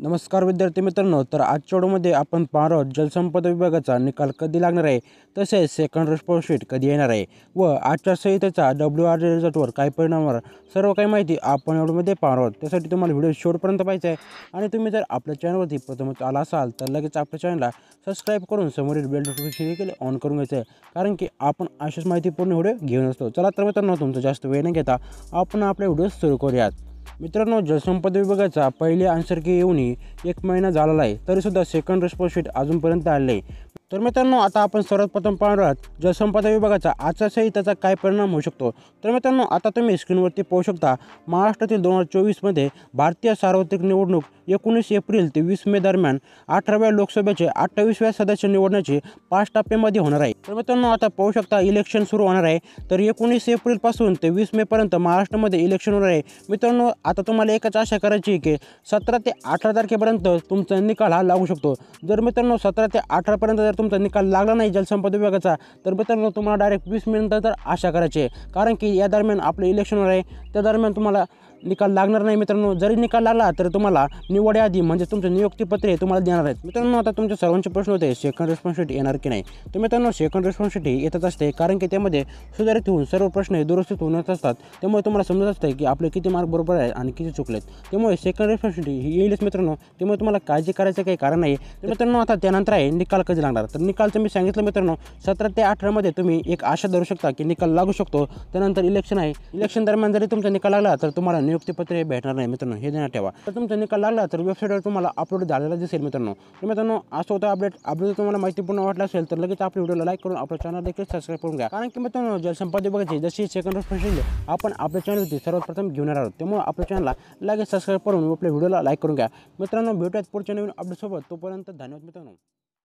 नमस्कार विद्यार्थी मित्रांनो, तर आजच्या व्हिडिओमध्ये आपण पाहणार आहोत जलसंपदा विभागाचा निकाल कधी लागणार आहे, तसेच सेकंड रिस्पॉन्स शीट कधी येणार आहे व आचारसंहितेचा WR रिझल्टवर काय परिणाम होणार, सर्व काही माहिती आपण व्हिडिओमध्ये पाहणार आहोत। त्यासाठी तुम्हाला व्हिडिओ शेवटपर्यंत पाहायचा आहे आणि तुम्ही जर आपल्या चॅनलवरती प्रथमच आला असाल तर लगेच आपल्या चॅनलला सबस्क्राईब करून समोरील बेल नोटिफिकेशन देखील ऑन करून घ्यायचं आहे, कारण की आपण अशाच माहितीपूर्ण व्हिडिओ घेऊन असतो। चला तर मित्रांनो, तुमचा जास्त वेळ न घेता आपण आपले व्हिडिओ सुरू करूयात। मित्रांनो, जलसंपदा विभागाचा पहिले आन्सर की येऊन 1 महिना झालेला आहे, तरीसुद्धा सेकंड रिस्पॉन्स शीट अजूनपर्यंत आले नाही। तर मित्रांनो, आता आपण सर्वात प्रथम पाहणार आहोत जलसंपदा विभागाचा आचारसंहितेचा काय परिणाम होऊ शकतो। तर मित्रांनो, आता तुम्ही स्क्रीनवरती पाहू शकता, महाराष्ट्रातील 2024मध्ये भारतीय सार्वत्रिक निवडणूक 19 एप्रिल ते 20 मे दरम्यान 18व्या लोकसभेचे 28व्या सदस्य निवडण्याचे 5 टप्प्यांमध्ये होणार आहे। तर मित्रांनो, आता पाहू शकता इलेक्शन सुरू होणार आहे। तर 19 एप्रिलपासून ते 20 मेपर्यंत महाराष्ट्रामध्ये इलेक्शन होणार आहे। मित्रांनो, आता तुम्हाला एकच आशा करायची आहे की 17 ते 18 तारखेपर्यंत तुमचा निकाल हा लागू शकतो। जर मित्रांनो 17 ते 18पर्यंत जर तुमचा निकाल लागला नाही जलसंपदा विभागाचा, तर मित्रांनो तुम्हाला डायरेक्ट 20 मे नंतर तर आशा करायची आहे, कारण की या दरम्यान आपलं इलेक्शन होणार आहे। त्या दरम्यान तुम्हाला निकाल लागणार नाही। मित्रांनो, जरी निकाल लागला तर तुम्हाला निवडयादी म्हणजे तुमचं नियुक्तीपत्रे तुम्हाला देणार आहेत। मित्रांनो, आता तुमच्या सर्वांचे प्रश्न होते सेकंड रिस्पॉन्स शीट येणार की नाही। तर मित्रांनो, सेकंड रिस्पॉन्स शीट येतच असते, कारण की त्यामध्ये सुधारित होऊन सर्व प्रश्न दुरुस्तीत होत असतात। त्यामुळे तुम्हाला समजत असते की आपले किती मार्क बरोबर आहे आणि किती चुकलेत। त्यामुळे सेकंड रिस्पॉन्स शीट येईलच मित्रांनो, त्यामुळे तुम्हाला काळजी करायचं काही कारण नाही। तर मित्रांनो, आता त्यानंतर आहे निकाल कधी लागणार। तर निकालचं मी सांगितलं मित्रांनो, 17 ते 18मध्ये तुम्ही एक आशा धरू शकता की निकाल लागू शकतो। त्यानंतर इलेक्शन आहे, इलेक्शन दरम्यान जरी तुमचा निकाल लागला तर तुम्हाला नियुक्तीपत्रे भेटणार नाही मित्रांनो, हे ध्यानात ठेवा। तर तुमचा निकाल लागला तर वेबसाईटवर तुम्हाला अपलोड झालेला दिसेल मित्रांनो। तर मित्रांनो, असं होतं अपडेट तुम्हाला माहितीपूर्ण वाटलं असेल तर लगेच आपल्या व्हिडिओला लाईक करून आपल्या चॅनल देखील सबस्क्राईब करून घ्या, कारण की मित्रांनो जलसंपदा विभागाची जशी सेकंड रिस्पॉन्स शीट आपण आपल्या चॅनलवरती सर्वात प्रथम घेऊन येणार आहोत। त्यामुळे आपल्या चॅनलला लगेच सबस्क्राईब करून आपल्या व्हिडिओला लाईक करून घ्या। मित्रांनो, भेटूयात पुढच्या नवीन अपडेटसोबत, तोपर्यंत धन्यवाद मित्रांनो।